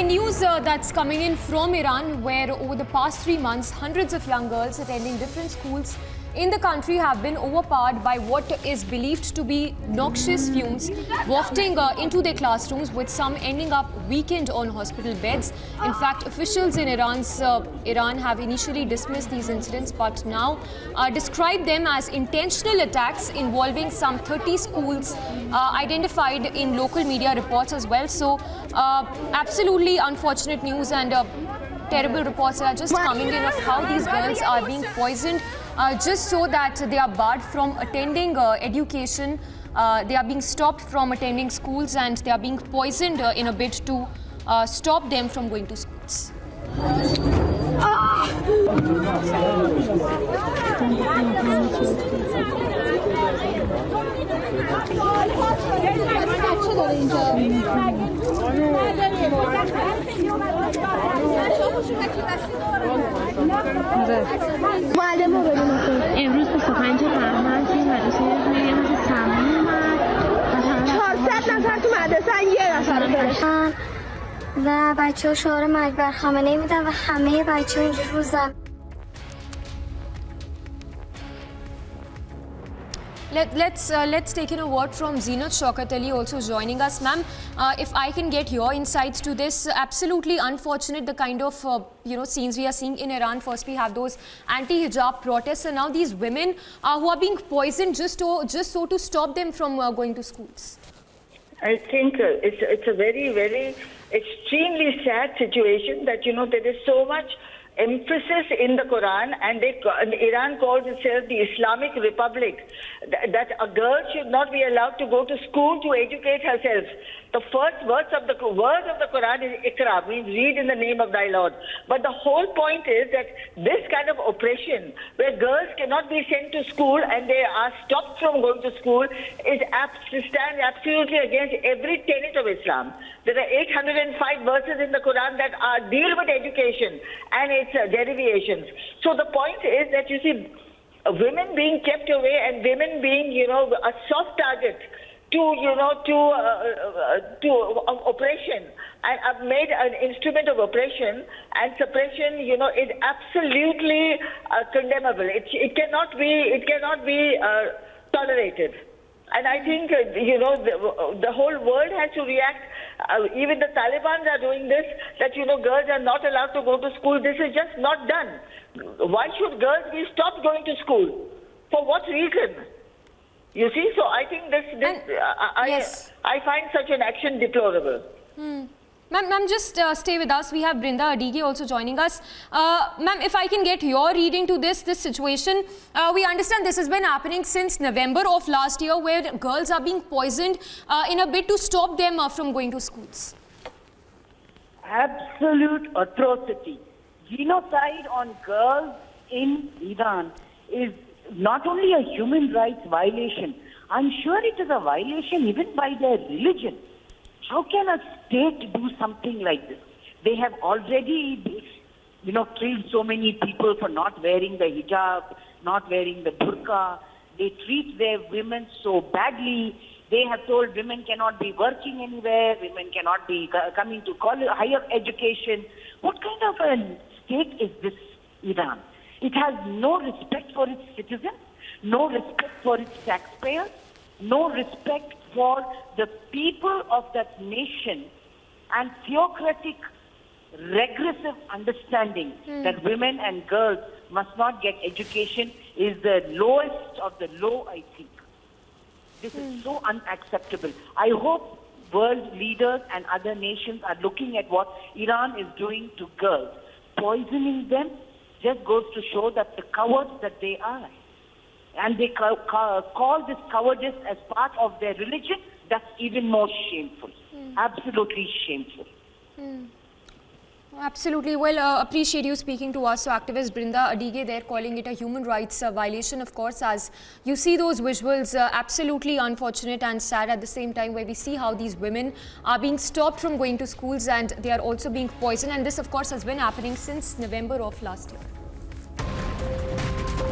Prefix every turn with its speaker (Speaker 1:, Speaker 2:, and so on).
Speaker 1: in news that's coming in from Iran, where over the past 3 months, hundreds of young girls attending different schools in the country have been overpowered by what is believed to be noxious fumes wafting into their classrooms, with some ending up weakened on hospital beds. In fact, officials in Iran have initially dismissed these incidents, but now describe them as intentional attacks involving some 30 schools identified in local media reports as well. So absolutely unfortunate news, and terrible reports are just coming in of how these girls are being poisoned just so that they are barred from attending education. They are being stopped from attending schools, and they are being poisoned in a bid to stop them from going to schools.
Speaker 2: امروز 25 بهمن توی مدرسه یه روز سمی اومد و 400
Speaker 3: نفر تو مدرسه یه نفر فرستادن
Speaker 4: و بچه‌ها شعار مرگ بر خامنه‌ای میدن و همه بچه‌ها اینجوری رو زمین.
Speaker 1: Let's take in a word from Zenat Shokatali also joining us. Ma'am, if I can get your insights to this, absolutely unfortunate the kind of scenes we are seeing in Iran. First we have those anti-hijab protests, and now these women who are being poisoned just so to stop them from going to schools.
Speaker 5: I think it's a very, very extremely sad situation that there is so much emphasis in the Quran, and Iran calls itself the Islamic Republic, that a girl should not be allowed to go to school to educate herself. The first word of the Quran is Iqra, means read in the name of thy Lord. But the whole point is that this kind of oppression, where girls cannot be sent to school and they are stopped from going to school, stands absolutely against every tenet of Islam. There are 805 verses in the Quran that deal with education and its derivations. So the point is that you see, women being kept away and women being, a soft target to oppression, and made an instrument of oppression and suppression, is absolutely condemnable. It cannot be tolerated. And I think, the whole world has to react. Even the Taliban are doing this, that, girls are not allowed to go to school. This is just not done. Why should girls be stopped going to school? For what reason? You see, so I think I find such an action deplorable.
Speaker 1: Ma'am, just stay with us. We have Brinda Adige also joining us. Ma'am, if I can get your reading to this situation, we understand this has been happening since November of last year, where girls are being poisoned in a bid to stop them from going to schools.
Speaker 3: Absolute atrocity. Genocide on girls in Iran is not only a human rights violation, I'm sure it is a violation even by their religion. How can a state do something like this? They have already, killed so many people for not wearing the hijab, not wearing the burqa. They treat their women so badly. They have told women cannot be working anywhere, women cannot be coming to college, higher education. What kind of a state is this, Iran? It has no respect for its citizens, no respect for its taxpayers, no respect for the people of that nation, and theocratic, regressive understanding that women and girls must not get education is the lowest of the low, I think. This is so unacceptable. I hope world leaders and other nations are looking at what Iran is doing to girls. Poisoning them just goes to show that the cowards that they are. And they call this cowardice as part of their religion. That's even more shameful. Absolutely shameful.
Speaker 1: Absolutely. Well, appreciate you speaking to us. So activist Brinda Adige there calling it a human rights violation, of course, as you see those visuals, absolutely unfortunate and sad at the same time, where we see how these women are being stopped from going to schools and they are also being poisoned. And this, of course, has been happening since November of last year.